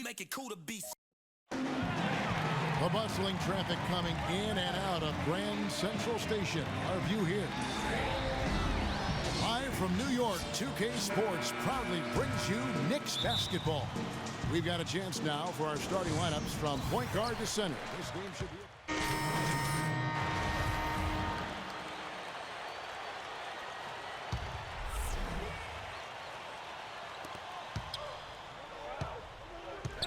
make it cool to be. The bustling traffic coming in and out of Grand Central Station. Our view here. Live from New York, 2K Sports proudly brings you Knicks basketball. We've got a chance now for our starting lineups from point guard to center. This game should be...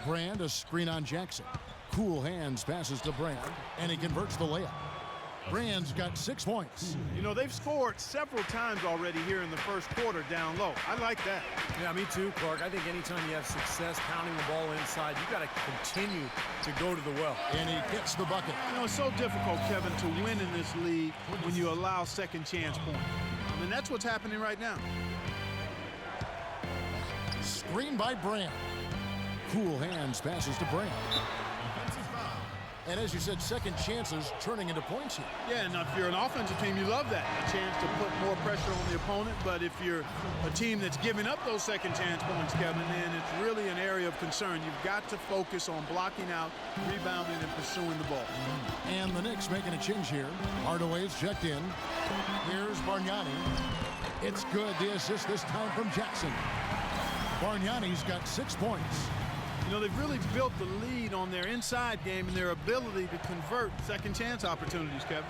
Brand, a screen on Jackson. Cool hands, passes to Brand, and he converts the layup. Brand's got 6 points. You know, they've scored several times already here in the first quarter down low. I like that. Yeah, me too, Clark. I think anytime you have success pounding the ball inside, you've got to continue to go to the well. And he gets the bucket. You know, it's so difficult, Kevin, to win in this league when you allow second chance points. I mean, that's what's happening right now. Screen by Brand. Cool hands, passes to Brand. And as you said, second chances turning into points here. Yeah, and if you're an offensive team, you love that. A chance to put more pressure on the opponent. But if you're a team that's giving up those second chance points, Kevin, then it's really an area of concern. You've got to focus on blocking out, rebounding, and pursuing the ball. And the Knicks making a change here. Hardaway's checked in. Here's Bargnani. It's good. The assist this time from Jackson. Bargnani's got 6 points. You know, they've really built the lead on their inside game and their ability to convert second chance opportunities, Kevin.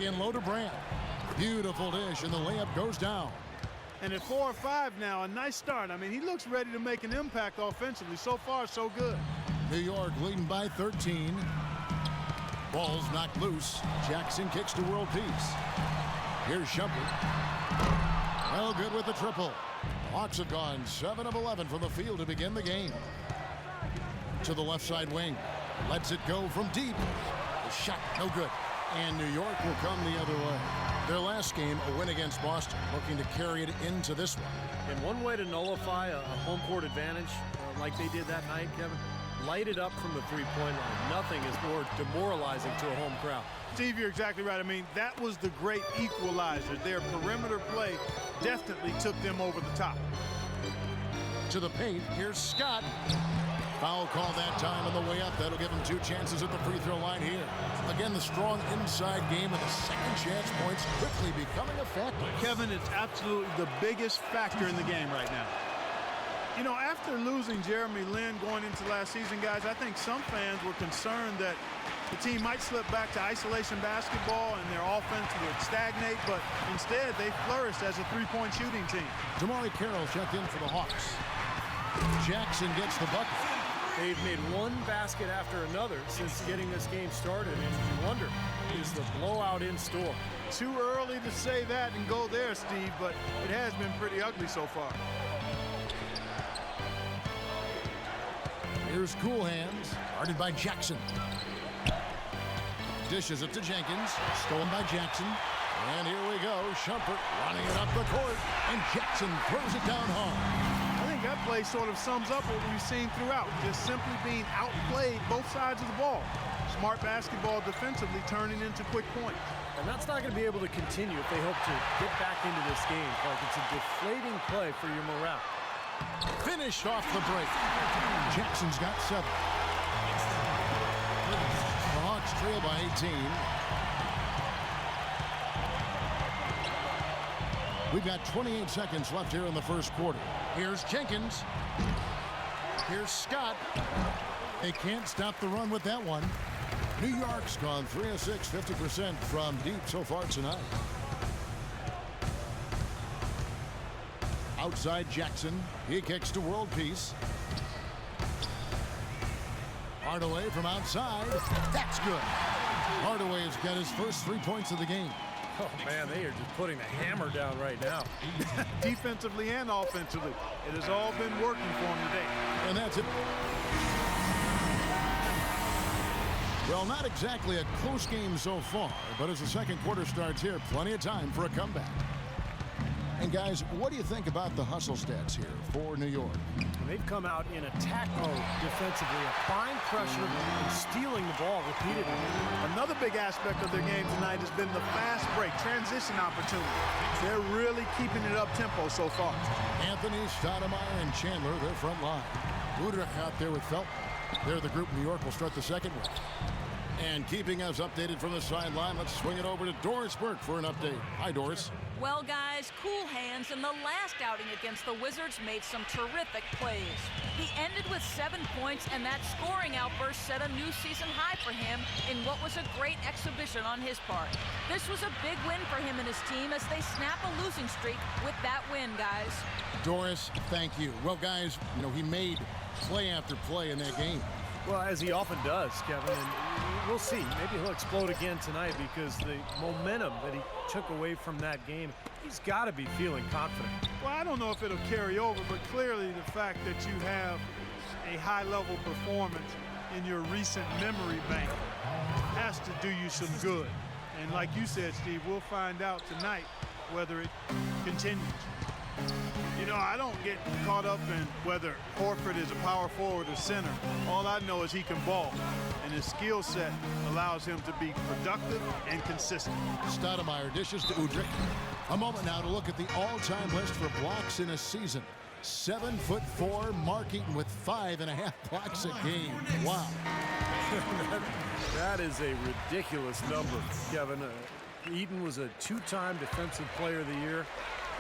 In low to Brand. Beautiful dish, and the layup goes down. And at 4 or 5 now, a nice start. I mean, he looks ready to make an impact offensively. So far, so good. New York leading by 13. Ball's knocked loose. Jackson kicks to world peace. Here's Shumpert. Well, good with the triple. Hawks have gone 7 of 11 from the field to begin the game. To the left side wing. Lets it go from deep. The shot, no good. And New York will come the other way. Their last game, a win against Boston, looking to carry it into this one. And one way to nullify a home court advantage, like they did that night, Kevin, light it up from the three-point line. Nothing is more demoralizing to a home crowd. Steve, you're exactly right. I mean, that was the great equalizer. Their perimeter play definitely took them over the top. To the paint, here's Scott. Foul call that time on the way up. That'll give him 2 chances at the free throw line here. Again, the strong inside game and the second chance points quickly becoming a factor. Kevin, it's absolutely the biggest factor in the game right now. You know, after losing Jeremy Lin going into last season, guys, I think some fans were concerned that the team might slip back to isolation basketball and their offense would stagnate, but instead they flourished as a three-point shooting team. MyCAREER checked in for the Hawks. Jackson gets the bucket. They've made one basket after another since getting this game started, and you wonder, is the blowout in store? Too early to say that and go there, Steve, but it has been pretty ugly so far. Here's Cool Hands, guarded by Jackson. Dishes it to Jenkins, stolen by Jackson. And here we go, Shumpert running it up the court, and Jackson throws it down hard. I think that play sort of sums up what we've seen throughout, just simply being outplayed both sides of the ball. Smart basketball defensively turning into quick points. And that's not going to be able to continue if they hope to get back into this game. Like, it's a deflating play for your morale. Finished off the break. Jackson's got 7. The Hawks trail by 18. We've got 28 seconds left here in the first quarter. Here's Jenkins. Here's Scott. They can't stop the run with that one. New York's gone 3 of 6, 50% from deep so far tonight. Outside Jackson. He kicks to world peace. Hardaway from outside. That's good. Hardaway's got his first 3 points of the game. Oh, man, they are just putting the hammer down right now. Defensively and offensively. It has all been working for him today. And that's it. Well, not exactly a close game so far, but as the second quarter starts here, plenty of time for a comeback. And guys, what do you think about the hustle stats here for New York? They've come out in attack mode defensively, applying pressure and stealing the ball repeatedly. Another big aspect of their game tonight has been the fast break, transition opportunity. They're really keeping it up-tempo so far. Anthony, Stoudemire, and Chandler, their front line. Udrich out there with Felton. They're the group New York will start the second with. And keeping us updated from the sideline, let's swing it over to Doris Burke for an update. Hi, Doris. Well, guys, cool hands in the last outing against the Wizards made some terrific plays. He ended with 7 points, and that scoring outburst set a new season high for him in what was a great exhibition on his part. This was a big win for him and his team as they snap a losing streak with that win, guys. Doris, thank you. Well, guys, you know, he made play after play in that game. Well, as he often does, Kevin, and we'll see. Maybe he'll explode again tonight because the momentum that he took away from that game, he's got to be feeling confident. Well, I don't know if it'll carry over, but clearly the fact that you have a high-level performance in your recent memory bank has to do you some good. And like you said, Steve, we'll find out tonight whether it continues. You know, I don't get caught up in whether Horford is a power forward or center. All I know is he can ball, and his skill set allows him to be productive and consistent. Stoudemire dishes to Udrich. A moment now to look at the all-time list for blocks in a season. 7'4", Mark Eaton with 5.5 blocks a game. Wow. That is a ridiculous number, Kevin. Eaton was a two-time Defensive Player of the Year.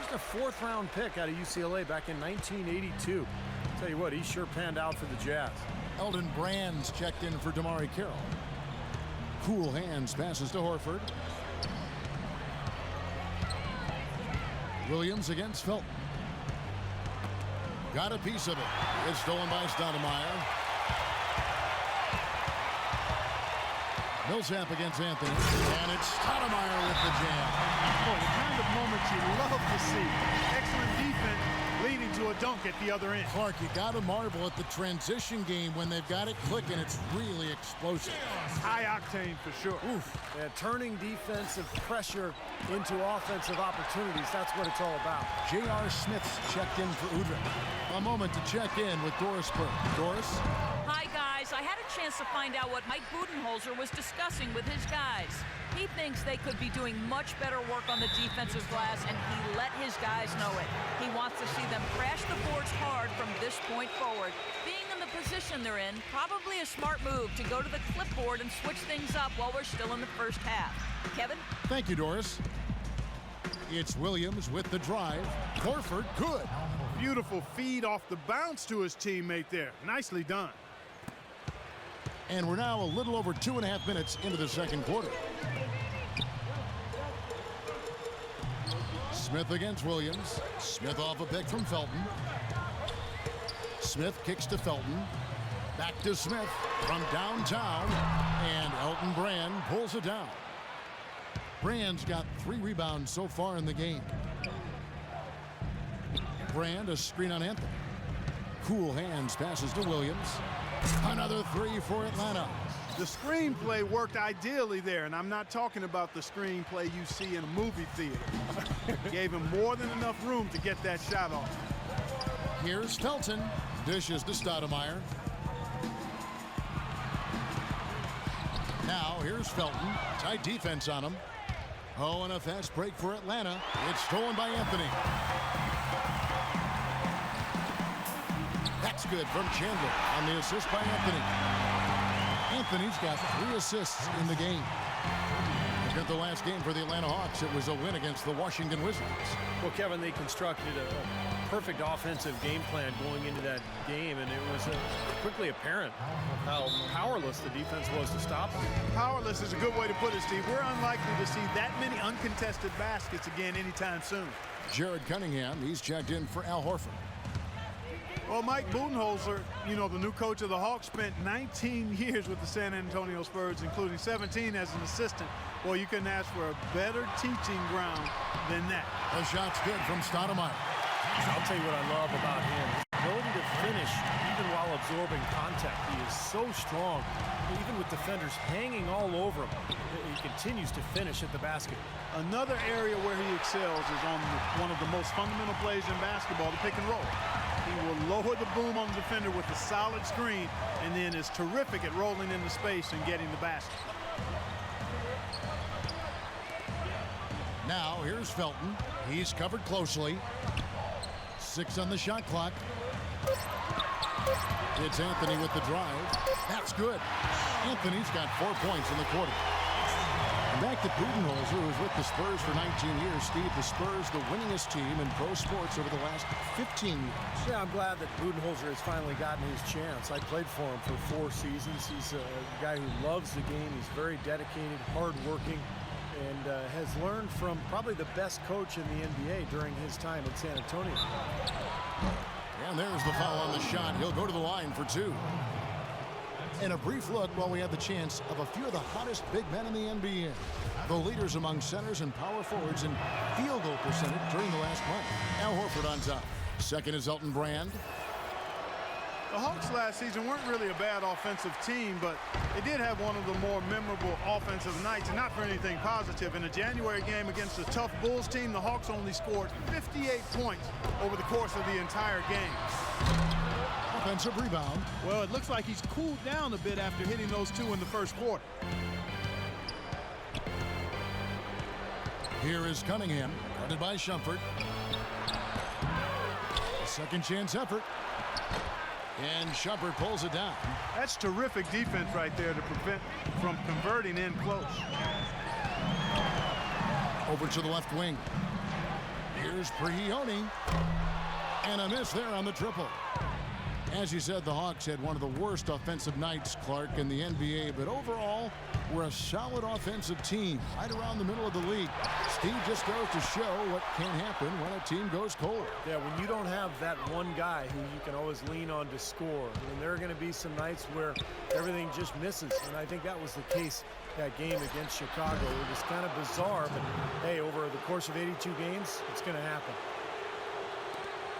Just a fourth-round pick out of UCLA back in 1982. Tell you what, he sure panned out for the Jazz. Elton Brand's checked in for DeMarre Carroll. Cool hands passes to Horford. Williams against Felton. Got a piece of it. It's stolen by Stoudemire. Millsap against Anthony. And it's Stoudemire with the jam. Oh, the kind of moments you love to see. Excellent defense leading to a dunk at the other end. Clark, you got to marvel at the transition game when they've got it clicking. It's really explosive. High octane for sure. Oof. Yeah, turning defensive pressure into offensive opportunities. That's what it's all about. J.R. Smith's checked in for Udrich. A moment to check in with Doris Burke. Doris? Hi, guys. I had a chance to find out what Mike Budenholzer was discussing with his guys. He thinks they could be doing much better work on the defensive glass, and he let his guys know it. He wants to see them crash the boards hard from this point forward. Being in the position they're in, probably a smart move to go to the clipboard and switch things up while we're still in the first half. Kevin? Thank you, Doris. It's Williams with the drive. Horford, good. Beautiful feed off the bounce to his teammate there. Nicely done. And we're now a little over 2.5 minutes into the second quarter. Smith against Williams. Smith off a pick from Felton. Smith kicks to Felton. Back to Smith from downtown. And Elton Brand pulls it down. Brand's got 3 rebounds so far in the game. Brand, a screen on Anthony. Cool hands passes to Williams. Another 3 for Atlanta. The screenplay worked ideally there, and I'm not talking about the screenplay you see in a movie theater. Gave him more than enough room to get that shot off. Here's Felton. Dishes to Stoudemire. Now here's Felton. Tight defense on him. Oh, and a fast break for Atlanta. It's stolen by Anthony. That's good from Chandler on the assist by Anthony. Anthony's got 3 assists in the game. Look at the last game for the Atlanta Hawks. It was a win against the Washington Wizards. Well, Kevin, they constructed a perfect offensive game plan going into that game, and it was quickly apparent how powerless the defense was to stop them. Powerless is a good way to put it, Steve. We're unlikely to see that many uncontested baskets again anytime soon. Jared Cunningham, he's checked in for Al Horford. Well, Mike Budenholzer, you know, the new coach of the Hawks, spent 19 years with the San Antonio Spurs, including 17 as an assistant. Well, you couldn't ask for a better teaching ground than that. The shot's good from Stoudemire. I'll tell you what I love about him. Ability to finish even while absorbing contact. He is so strong. Even with defenders hanging all over him, he continues to finish at the basket. Another area where he excels is on one of the most fundamental plays in basketball, the pick and roll. He will lower the boom on the defender with a solid screen and then is terrific at rolling into space and getting the basket. Now here's Felton. He's covered closely. 6 on the shot clock. It's Anthony with the drive. That's good. Anthony's got 4 points in the quarter. And back to Budenholzer, who's with the Spurs for 19 years. Steve, the Spurs, the winningest team in pro sports over the last 15 years. Yeah, I'm glad that Budenholzer has finally gotten his chance. I played for him for 4 seasons. He's a guy who loves the game. He's very dedicated, hardworking, and has learned from probably the best coach in the NBA during his time in San Antonio. And there's the foul on the shot. He'll go to the line for 2. And a brief look while we have the chance of a few of the hottest big men in the NBA. The leaders among centers and power forwards in field goal percentage during the last month. Al Horford on top. Second is Elton Brand. The Hawks last season weren't really a bad offensive team, but they did have one of the more memorable offensive nights, and not for anything positive. In a January game against a tough Bulls team, the Hawks only scored 58 points over the course of the entire game. Offensive rebound. Well, it looks like he's cooled down a bit after hitting those 2 in the first quarter. Here is Cunningham, guarded by Shumpert. A second chance effort. And Shumpert pulls it down. That's terrific defense right there to prevent from converting in close. Over to the left wing. Here's Prigioni. And a miss there on the triple. As you said, the Hawks had one of the worst offensive nights, Clark, in the NBA, but overall, we're a solid offensive team right around the middle of the league. Steve just goes to show what can happen when a team goes cold. Yeah, when you don't have that one guy who you can always lean on to score, and there are going to be some nights where everything just misses, and I think that was the case that game against Chicago. It was kind of bizarre, but hey, over the course of 82 games, it's going to happen.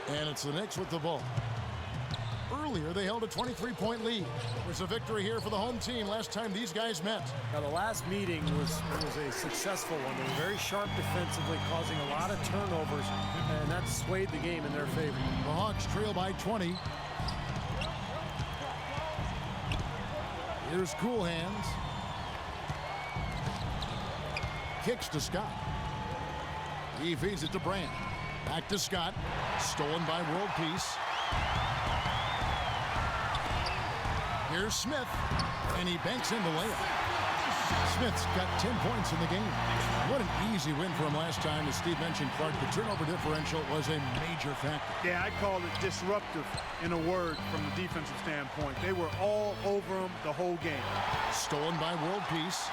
And it's the Knicks with the ball. Earlier, they held a 23-point lead. It was a victory here for the home team last time these guys met. Now, the last meeting was a successful one. They were very sharp defensively, causing a lot of turnovers, and that swayed the game in their favor. The Hawks trail by 20. Here's Cool Hands. Kicks to Scott. He feeds it to Brand. Back to Scott. Stolen by World Peace. Here's Smith, and he banks in the layup. Smith's got 10 points in the game. What an easy win for him last time. As Steve mentioned, Clark, the turnover differential was a major factor. Yeah, I call it disruptive in a word from the defensive standpoint. They were all over him the whole game. Stolen by World Peace.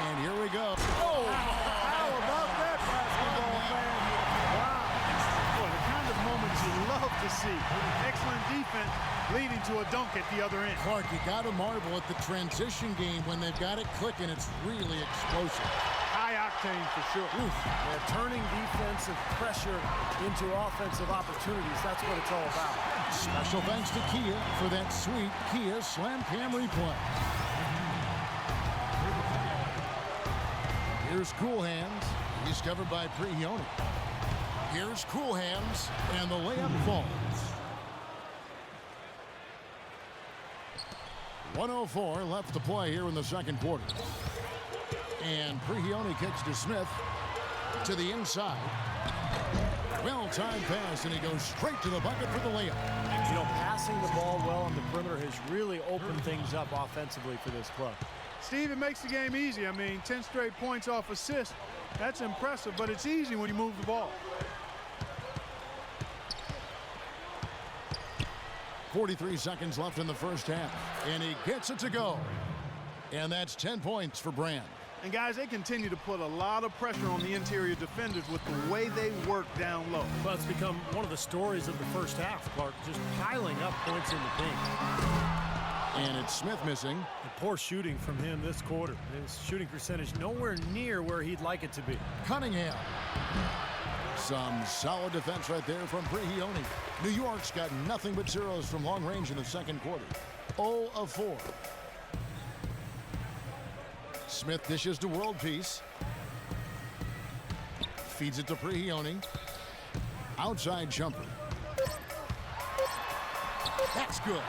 And here we go. Oh, how about that, basketball fan? Wow. Boy, the kind of moments you love to see. Excellent defense leading to a dunk at the other end. Clark, you got to marvel at the transition game when they've got it clicking. It's really explosive. High octane for sure. Yeah, turning defensive pressure into offensive opportunities. That's what it's all about. Special thanks to Kia for that sweet Kia Slam Cam replay. Here's Cool Hands. He's covered by Prigioni. Here's Cool Hands, and the layup falls. 1:04 left to play here in the second quarter. And Prigioni kicks to Smith to the inside. Well-timed pass, and he goes straight to the bucket for the layup. You know, passing the ball well on the perimeter has really opened things up offensively for this club. Steve, it makes the game easy. I mean, 10 straight points off assist. That's impressive, but it's easy when you move the ball. 43 seconds left in the first half, and he gets it to go. And that's 10 points for Brand. And guys, they continue to put a lot of pressure on the interior defenders with the way they work down low. Well, it's become one of the stories of the first half, Clark, just piling up points in the paint. And it's Smith missing. And poor shooting from him this quarter. His shooting percentage nowhere near where he'd like it to be. Cunningham. Some solid defense right there from Prigioni. New York's got nothing but zeros from long range in the second quarter. 0 of 4. Smith dishes to World Peace. Feeds it to Prigioni. Outside jumper. That's good.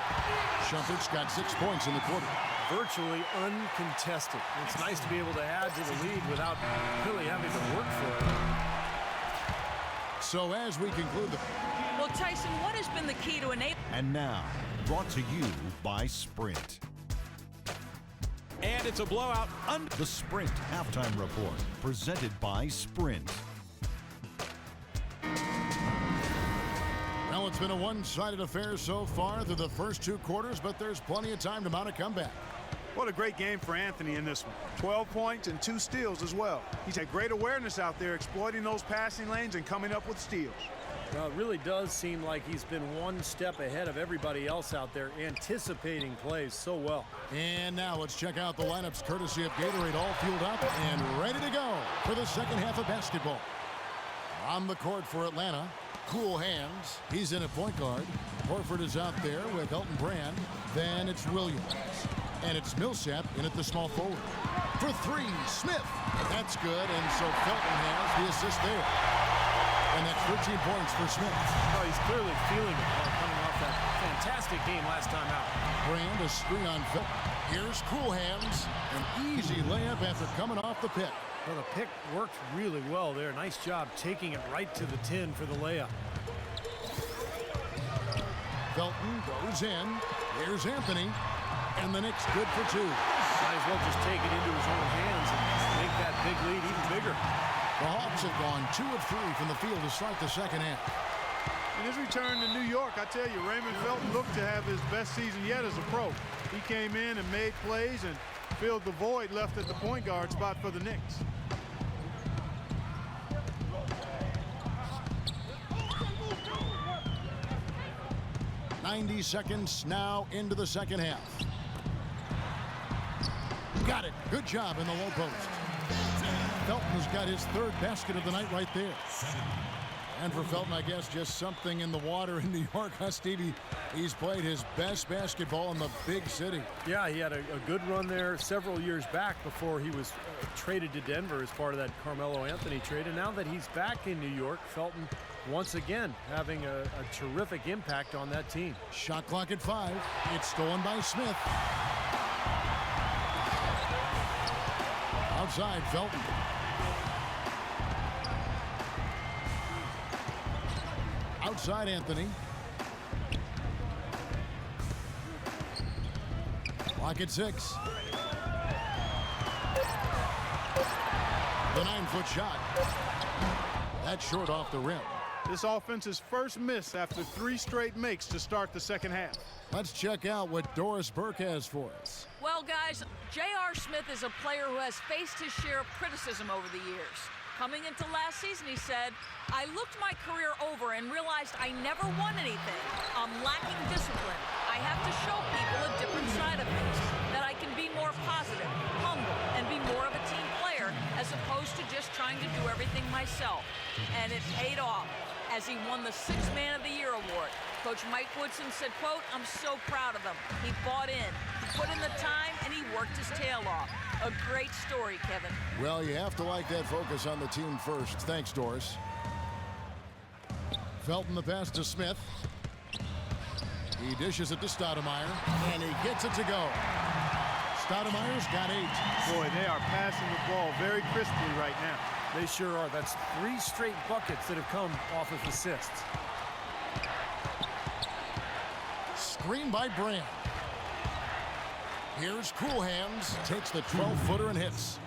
Shumpert's got 6 points in the quarter. Virtually uncontested. It's nice to be able to add to the lead without really having to work for it. So as we conclude the... Well, Tyson, what has been the key to enable... And now, brought to you by Sprint. And it's a blowout. The Sprint Halftime Report, presented by Sprint. Well, it's been a one-sided affair so far through the first 2 quarters, but there's plenty of time to mount a comeback. What a great game for Anthony in this one. 12 points and 2 steals as well. He's had great awareness out there, exploiting those passing lanes and coming up with steals. Well, it really does seem like he's been one step ahead of everybody else out there, anticipating plays so well. And now let's check out the lineups courtesy of Gatorade, all fueled up and ready to go for the second half of basketball. On the court for Atlanta, cool hands. He's in a point guard. Horford is out there with Elton Brand. Then it's Williams. And it's Millsap in at the small forward. For 3, Smith. That's good, and so Felton has the assist there. And that's 13 points for Smith. Oh, he's clearly feeling it coming off that fantastic game last time out. Brand a screen on Felton. Here's cool hands. An easy layup after coming off the pick. Well, the pick worked really well there. Nice job taking it right to the tin for the layup. Felton goes in. Here's Anthony. And the Knicks good for 2. Might as well just take it into his own hands and make that big lead even bigger. The Hawks have gone 2 of 3 from the field to start the second half. In his return to New York, I tell you, Raymond Felton looked to have his best season yet as a pro. He came in and made plays and filled the void left at the point guard spot for the Knicks. "90 seconds now into the second half. Got it. Good job in the low post. Felton has got his 3rd basket of the night right there. And for Felton, I guess just something in the water in New York, huh, Stevie? He's played his best basketball in the big city. Yeah, he had a good run there several years back before he was traded to Denver as part of that Carmelo Anthony trade. And now that he's back in New York, Felton once again having a terrific impact on that team. Shot clock at 5. It's stolen by Smith. Outside, Felton. Outside, Anthony. Clock at 6. The 9-foot shot. That's short off the rim. This offense's first miss after 3 straight makes to start the second half. Let's check out what Doris Burke has for us. Well, guys, J.R. Smith is a player who has faced his share of criticism over the years. Coming into last season, he said, "I looked my career over and realized I never won anything. I'm lacking discipline. I have to show people a different side of things, that I can be more positive, humble, and be more of a team player as opposed to just trying to do everything myself." And it paid off as he won the 6th Man of the Year award. Coach Mike Woodson said, quote, "I'm so proud of him. He bought in, he put in the time, and he worked his tail off." A great story, Kevin. Well, you have to like that focus on the team first. Thanks, Doris. Felton the pass to Smith. He dishes it to Stoudemire, and he gets it to go. Stoudemire's got 8. Boy, they are passing the ball very crisply right now. They sure are. That's 3 straight buckets that have come off of assists. Screen by Brand. Here's Cool Hands. Takes the 12-footer and hits.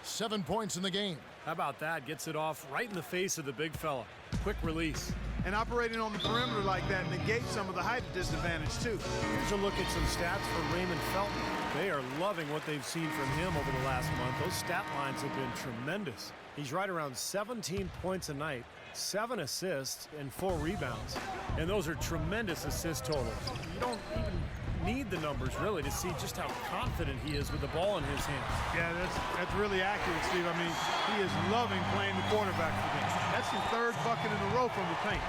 7 points in the game. How about that? Gets it off right in the face of the big fella. Quick release. And operating on the perimeter like that negates some of the height disadvantage, too. Here's a look at some stats for Raymond Felton. They are loving what they've seen from him over the last month. Those stat lines have been tremendous. He's right around 17 points a night, 7 assists, and 4 rebounds. And those are tremendous assist totals. You don't even need the numbers, really, to see just how confident he is with the ball in his hands. Yeah, that's really accurate, Steve. I mean, he is loving playing the quarterback for them. That's the 3rd bucket in a row from the paint.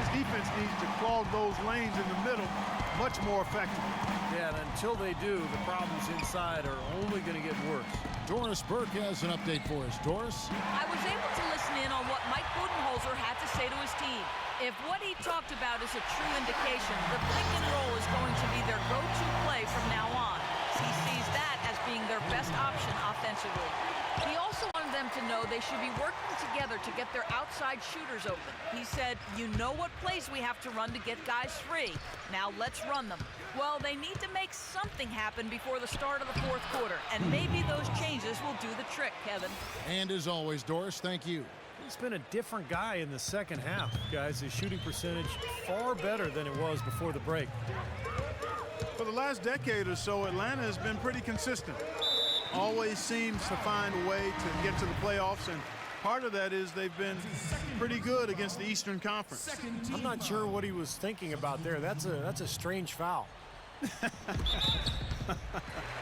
His defense needs to clog those lanes in the middle much more effectively. Yeah, and until they do, the problems inside are only going to get worse. Doris Burke has an update for us. Doris? I was able to listen in on what Mike Budenholzer had to say to his team. If what he talked about is a true indication, the pick and roll is is going to be their go-to play from now on. He sees that as being their best option offensively. He also wanted them to know they should be working together to get their outside shooters open. He said, you know what plays we have to run to get guys free. Now let's run them. Well, they need to make something happen before the start of the fourth quarter, and maybe those changes will do the trick, Kevin. And as always, Doris, thank you. He's been a different guy in the second half, guys. His shooting percentage far better than it was before the break. For the last decade or so, Atlanta has been pretty consistent. Always seems to find a way to get to the playoffs, and part of that is they've been pretty good against the Eastern Conference. I'm not sure what he was thinking about there. That's a strange foul.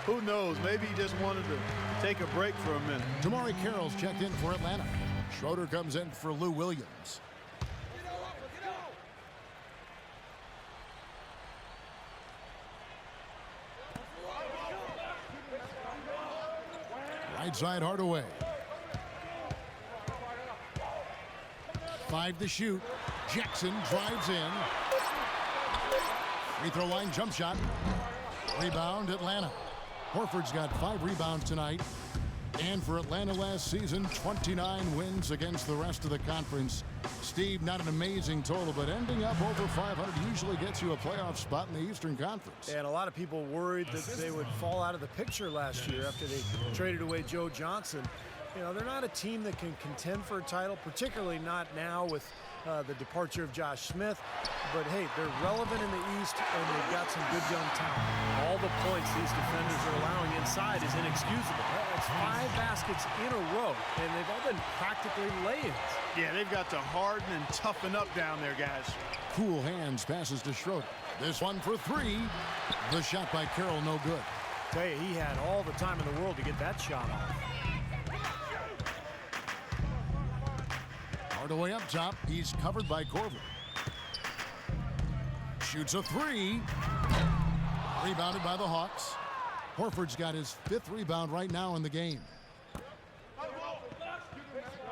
Who knows? Maybe he just wanted to take a break for a minute. Damari Carroll's checked in for Atlanta. Schroeder comes in for Lou Williams. Right side Hardaway. 5 to shoot. Jackson drives in. Free throw line jump shot. Rebound Atlanta. Horford's got 5 rebounds tonight. And for Atlanta last season, 29 wins against the rest of the conference. Steve, not an amazing total, but ending up over 500 usually gets you a playoff spot in the Eastern Conference. And a lot of people worried that they would fall out of the picture last year after they traded away Joe Johnson. You know, they're not a team that can contend for a title, particularly not now with the departure of Josh Smith. But hey, they're relevant in the East, and they've got some good young talent. All the points these defenders are allowing inside is inexcusable. That's 5 baskets in a row, and they've all been practically lay-ins. Yeah, they've got to harden and toughen up down there, guys. Cool hands passes to Schroeder. This one for 3. The shot by Carroll, no good. Tell you, he had all the time in the world to get that shot off. Hardaway up top. He's covered by Corver. Shoots a 3. Rebounded by the Hawks. Horford's got his 5th rebound right now in the game.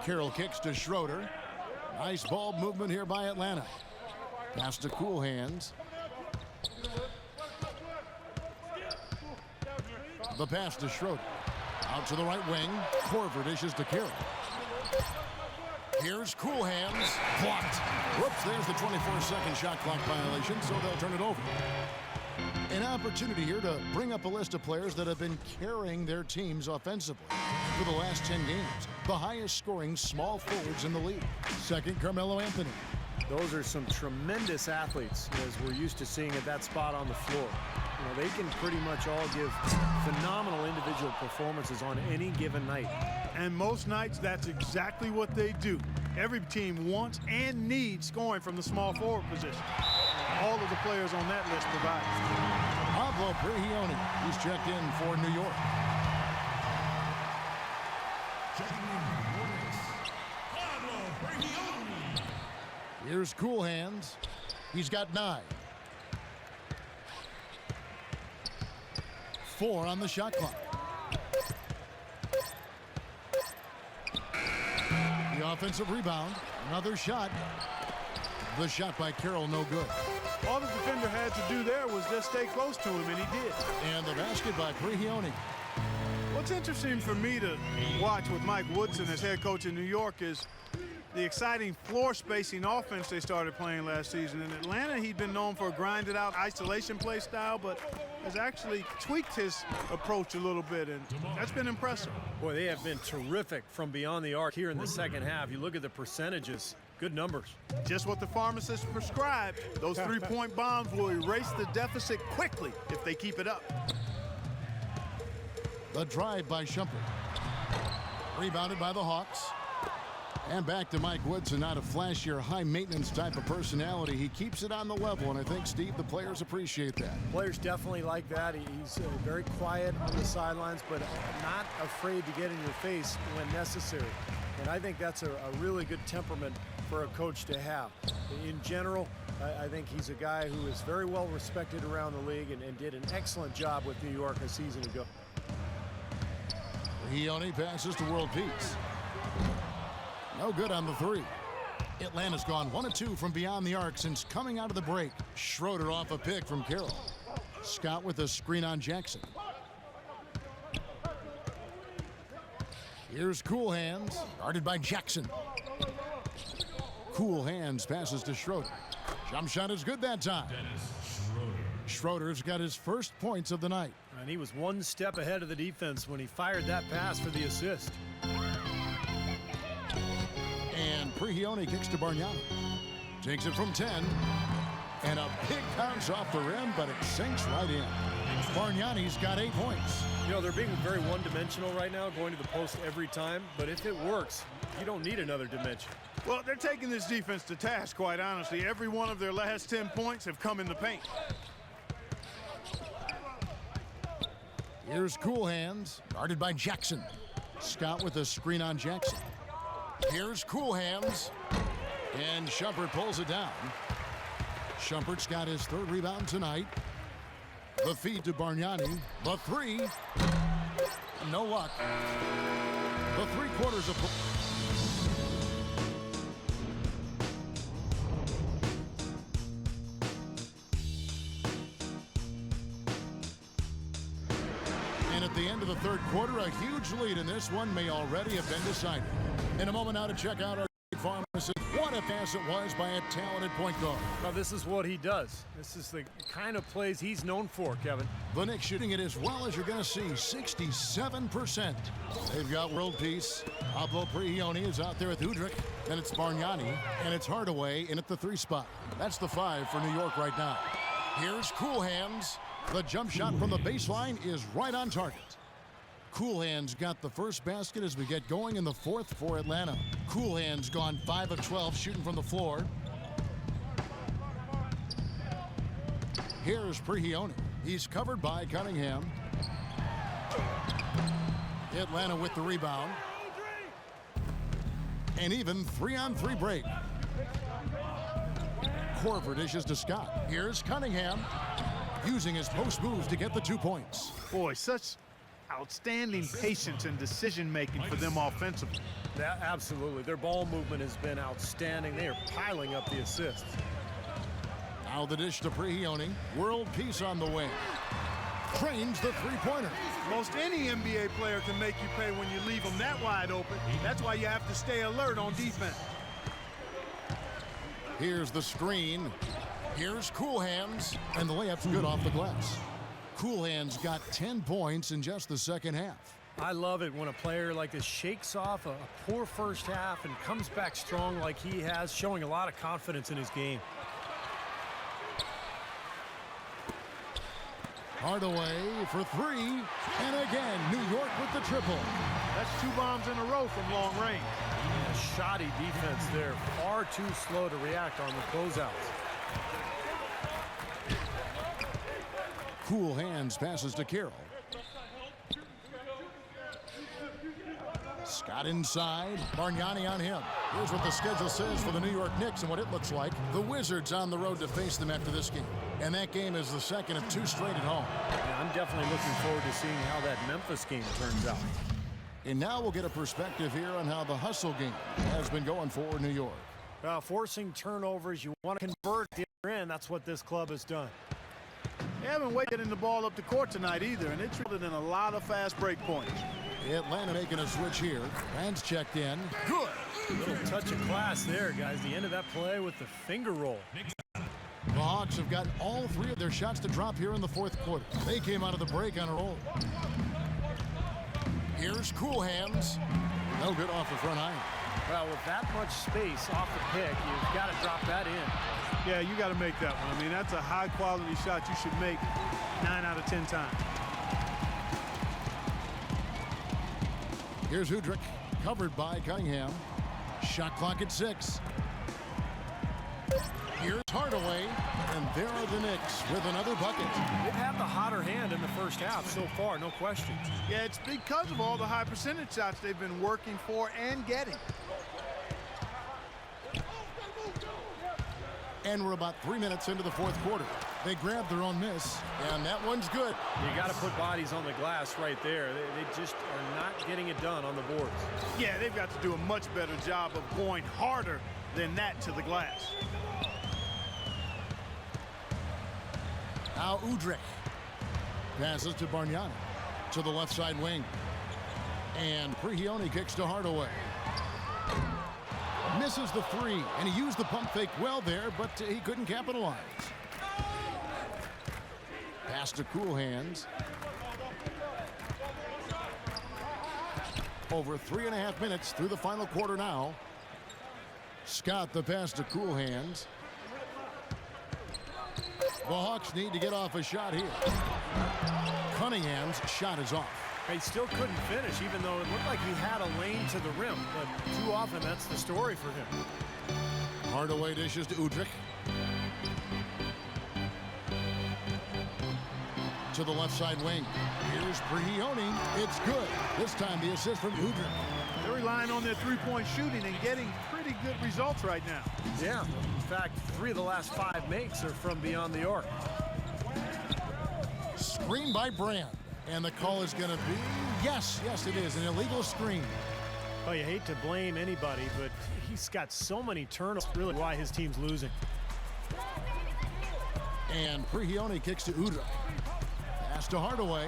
Carroll kicks to Schroeder. Nice ball movement here by Atlanta. Pass to Cool Hands. The pass to Schroeder. Out to the right wing. Corver dishes to Carroll. Here's Cool Hands. Blocked. Whoops, there's the 24-second shot clock violation, so they'll turn it over. An opportunity here to bring up a list of players that have been carrying their teams offensively for the last 10 games. The highest scoring small forwards in the league. Second, Carmelo Anthony. Those are some tremendous athletes, as we're used to seeing at that spot on the floor. You know, they can pretty much all give phenomenal individual performances on any given night. And most nights, that's exactly what they do. Every team wants and needs scoring from the small forward position. All of the players on that list provide. Pablo Prigioni, he's checked in for New York. Here's Cool Hands. He's got 9. 4 on the shot clock. The offensive rebound. Another shot. The shot by Carroll, no good. All the defender had to do there was just stay close to him, and he did. And the basket by Prigioni. What's interesting for me to watch with Mike Woodson as head coach in New York is the exciting floor spacing offense they started playing last season. In Atlanta, he'd been known for a grinded out isolation play style, but has actually tweaked his approach a little bit, and that's been impressive. Boy, they have been terrific from beyond the arc here in the second half. You look at the percentages, good numbers. Just what the pharmacist prescribed. Those 3-point bombs will erase the deficit quickly if they keep it up. The drive by Shumpert. Rebounded by the Hawks. And back to Mike Woodson, not a flashier, high-maintenance type of personality. He keeps it on the level, and I think, Steve, the players appreciate that. Players definitely like that. He's very quiet on the sidelines, but not afraid to get in your face when necessary. And I think that's a really good temperament for a coach to have. In general, I think he's a guy who is very well respected around the league and did an excellent job with New York a season ago. He only passes to World Peace. No good on the 3. Atlanta's gone 1 of 2 from beyond the arc since coming out of the break. Schroeder off a pick from Carroll. Scott with a screen on Jackson. Here's Cool Hands, guarded by Jackson. Cool Hands passes to Schroeder. Jump shot is good that time. Schroeder's got his first points of the night. And he was one step ahead of the defense when he fired that pass for the assist. And Prigioni kicks to Bargnani. Takes it from 10. And a big bounce off the rim, but it sinks right in. Bargnani's got 8 points. You know, they're being very one-dimensional right now, going to the post every time. But if it works, you don't need another dimension. Well, they're taking this defense to task, quite honestly. Every one of their last 10 points have come in the paint. Here's Cool Hands, guarded by Jackson. Scott with a screen on Jackson. Here's Cool Hands. And Shumpert pulls it down. Shumpert's got his 3rd rebound tonight. The feed to Bargnani. The 3. No luck. The 3/4 of... And at the end of the 3rd quarter, a huge lead in this one may already have been decided. In a moment now to check out our pharmacist. What a pass it was by a talented point guard. Now, this is what he does. This is the kind of plays he's known for, Kevin. The Knicks shooting it as well as you're going to see, 67%. They've got world peace. Pablo Prigioni is out there with Udrich. Then it's Bargnani, and it's Hardaway in at the 3 spot. That's the 5 for New York right now. Here's Cool Hands. The jump shot from the baseline is right on target. Cool Hands got the first basket as we get going in the 4th for Atlanta. Cool Hands gone 5 of 12 shooting from the floor. Here's Prigioni. He's covered by Cunningham. Atlanta with the rebound. An even 3-on-3 break. Korver dishes to Scott. Here's Cunningham using his post moves to get the 2 points. Boy, such outstanding patience and decision-making for them offensively. Yeah, absolutely. Their ball movement has been outstanding. They are piling up the assists. Now the dish to Prigioni. World peace on the wing. Trains the 3-pointer. Most any NBA player can make you pay when you leave them that wide open. That's why you have to stay alert on defense. Here's the screen. Here's Cool Hands. And the layup's good off the glass. Cool Hands got 10 points in just the 2nd half. I love it when a player like this shakes off a poor first half and comes back strong like he has, showing a lot of confidence in his game. Hardaway for 3. And again, New York with the triple. That's 2 bombs in a row from long range. A shoddy defense there. Far too slow to react on the closeouts. Cool Hands passes to Carroll. Scott inside. Bargnani on him. Here's what the schedule says for the New York Knicks and what it looks like. The Wizards on the road to face them after this game. And that game is the 2nd of 2 straight at home. Yeah, I'm definitely looking forward to seeing how that Memphis game turns out. And now we'll get a perspective here on how the hustle game has been going for New York. Forcing turnovers, you want to convert the other end. That's what this club has done. They haven't waited getting the ball up the court tonight either, and it's resulted in a lot of fast break points. Atlanta making a switch here. Rand's checked in. Good. Little touch of class there, guys. The end of that play with the finger roll. The Hawks have gotten all 3 of their shots to drop here in the 4th quarter. They came out of the break on a roll. Here's Cool Hands. No good off the front iron. Well, with that much space off the pick, you've got to drop that in. Yeah, you got to make that one. I mean, that's a high-quality shot you should make 9 out of 10 times. Here's Udrich, covered by Cunningham. Shot clock at 6. Here's Hardaway, and there are the Knicks with another bucket. They've had the hotter hand in the first half so far, no question. Yeah, it's because of all the high percentage shots they've been working for and getting. And we're about 3 minutes into the 4th quarter. They grabbed their own miss, and that one's good. You got to put bodies on the glass right there. They just are not getting it done on the boards. Yeah, they've got to do a much better job of going harder than that to the glass. Now Udrich passes to Bargnani to the left side wing. And Prigioni kicks to Hardaway. Misses the three, and he used the pump fake well there, but he couldn't capitalize. Pass to Cool Hands. Over 3.5 minutes through the final quarter now. Scott the pass to Cool Hands. The Hawks need to get off a shot here. Cunningham's shot is off. He still couldn't finish, even though it looked like he had a lane to the rim. But too often, that's the story for him. Hardaway dishes to Udrich. To the left side wing. Here's Prigioni. It's good. This time the assist from Udrich. They're relying on their three-point shooting and getting pretty good results right now. Yeah. In fact, 3 of the last 5 makes are from beyond the arc. Screen by Brand. And the call is going to be, yes, it is, an illegal screen. Oh, you hate to blame anybody, but he's got so many turnovers, really why his team's losing. And Prigioni kicks to Udrich. Pass to Hardaway.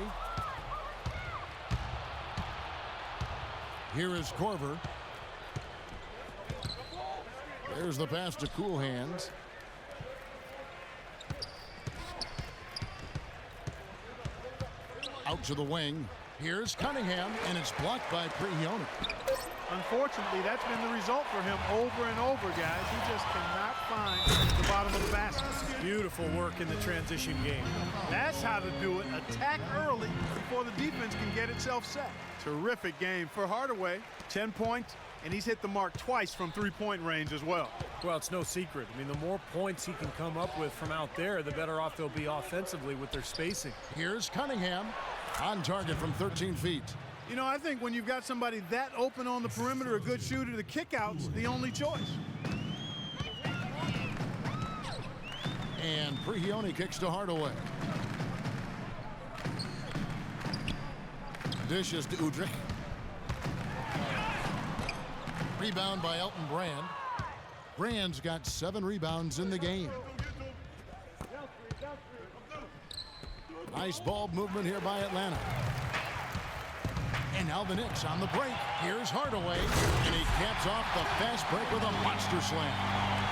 Here is Korver. There's the pass to Cool Hands. Out to the wing. Here's Cunningham, and it's blocked by Prigioni. Unfortunately, that's been the result for him over and over, guys. He just cannot find the bottom of the basket. Beautiful work in the transition game. That's how to do it. Attack early before the defense can get itself set. Terrific game for Hardaway. 10 points, and he's hit the mark twice from three-point range as well. Well, it's no secret. I mean, the more points he can come up with from out there, the better off they'll be offensively with their spacing. Here's Cunningham on target from 13 feet. You know, I think when you've got somebody that open on the perimeter, a good shooter, the kick-out's the only choice. And Prigioni kicks to Hardaway. Dishes to Udrich. Rebound by Elton Brand. Brand's got 7 rebounds in the game. Nice ball movement here by Atlanta. And now the Knicks on the break. Here's Hardaway, and he caps off the fast break with a monster slam.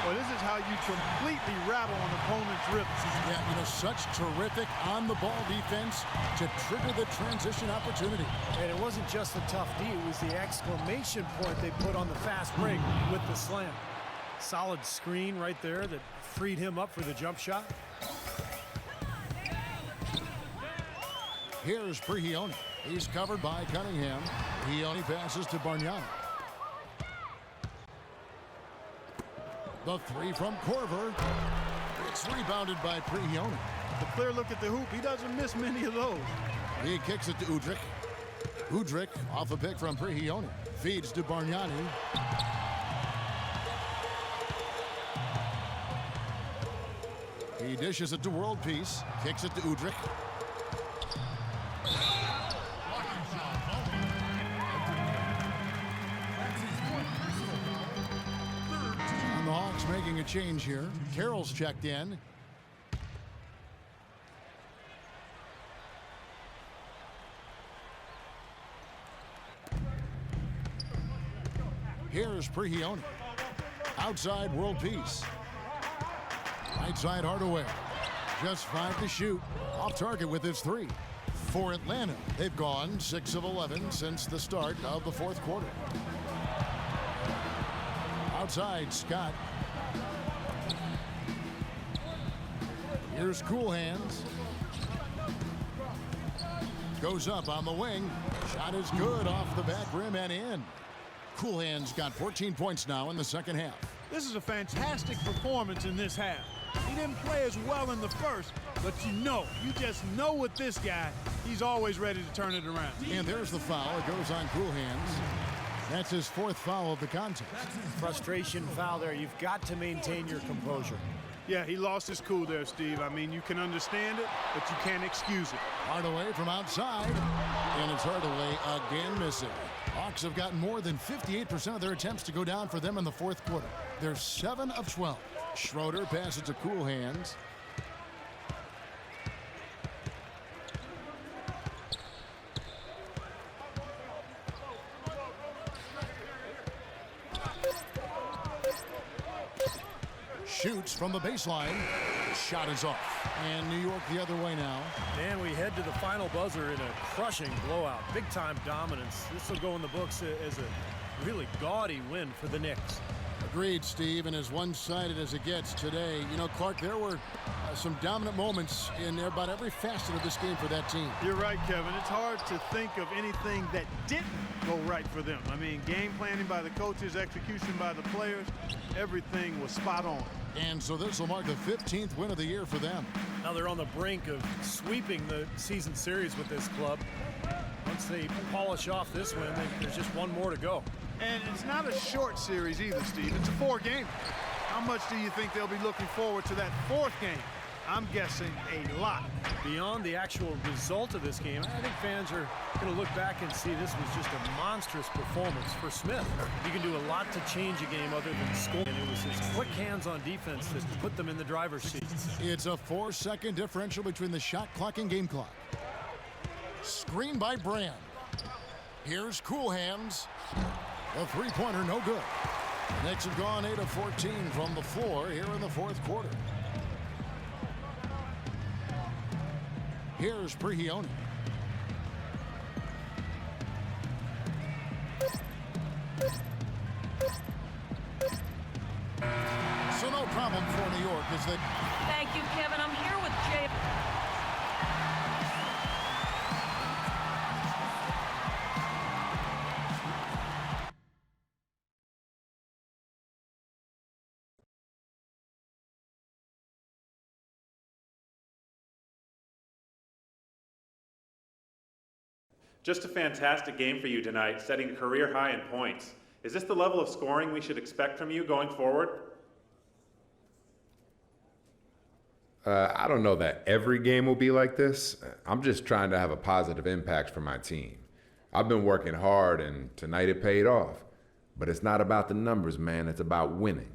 Well, this is how you completely rattle an opponent's rhythm. Yeah, you know, such terrific on-the-ball defense to trigger the transition opportunity. And it wasn't just the tough D, it was the exclamation point they put on the fast break with the slam. Solid screen right there that freed him up for the jump shot. Here's Prigioni. He's covered by Cunningham. Prigioni passes to Bargnani. The three from Korver. It's rebounded by Prigioni. The clear look at the hoop. He doesn't miss many of those. He kicks it to Udrich. Udrich off a pick from Prigioni. Feeds to Bargnani. He dishes it to World Peace. Kicks it to Udrich. And the Hawks making a change here. Carroll's checked in. Here's Prigioni. Outside, World Peace. Right side, Hardaway. Just 5 to shoot. Off target with his 3. For Atlanta, they've gone 6 of 11 since the start of the fourth quarter. Outside, Scott. Here's Cool Hands. Goes up on the wing. Shot is good off the back rim and in. Cool Hands got 14 points now in the second half. This is a fantastic performance in this half. He didn't play as well in the first, but you just know with this guy, he's always ready to turn it around. And there's the foul. It goes on Cool Hands. That's his 4th foul of the contest. Frustration foul there. You've got to maintain your composure. Yeah, he lost his cool there, Steve. I mean, you can understand it, but you can't excuse it. Hardaway from outside, and it's Hardaway again missing. Hawks have gotten more than 58% of their attempts to go down for them in the fourth quarter. They're 7 of 12. Schroeder passes to Cool Hands. Shoots from the baseline. Shot is off. And New York the other way now. And we head to the final buzzer in a crushing blowout. Big-time dominance. This will go in the books as a really gaudy win for the Knicks. Agreed, Steve, and as one-sided as it gets today. You know, Clark, there were some dominant moments in about every facet of this game for that team. You're right, Kevin. It's hard to think of anything that didn't go right for them. I mean, game planning by the coaches, execution by the players, everything was spot on. And so this will mark the 15th win of the year for them. Now they're on the brink of sweeping the season series with this club. Once they polish off this win, there's just one more to go. And it's not a short series either, Steve. It's a 4-game. How much do you think they'll be looking forward to that 4th game? I'm guessing a lot. Beyond the actual result of this game, I think fans are going to look back and see this was just a monstrous performance for Smith. You can do a lot to change a game other than scoring. And it was his quick hands on defense that put them in the driver's seat. It's a 4-second differential between the shot clock and game clock. Screen by Brand. Here's Cool Hands. The three-pointer no good. The Knicks have gone 8 of 14 from the floor here in the fourth quarter. Here's Prigioni. So no problem for New York is that. Thank you, Kevin. I'm here with Jay. Just a fantastic game for you tonight, setting a career high in points. Is this the level of scoring we should expect from you going forward? I don't know that every game will be like this. I'm just trying to have a positive impact for my team. I've been working hard, and tonight it paid off. But it's not about the numbers, man. It's about winning.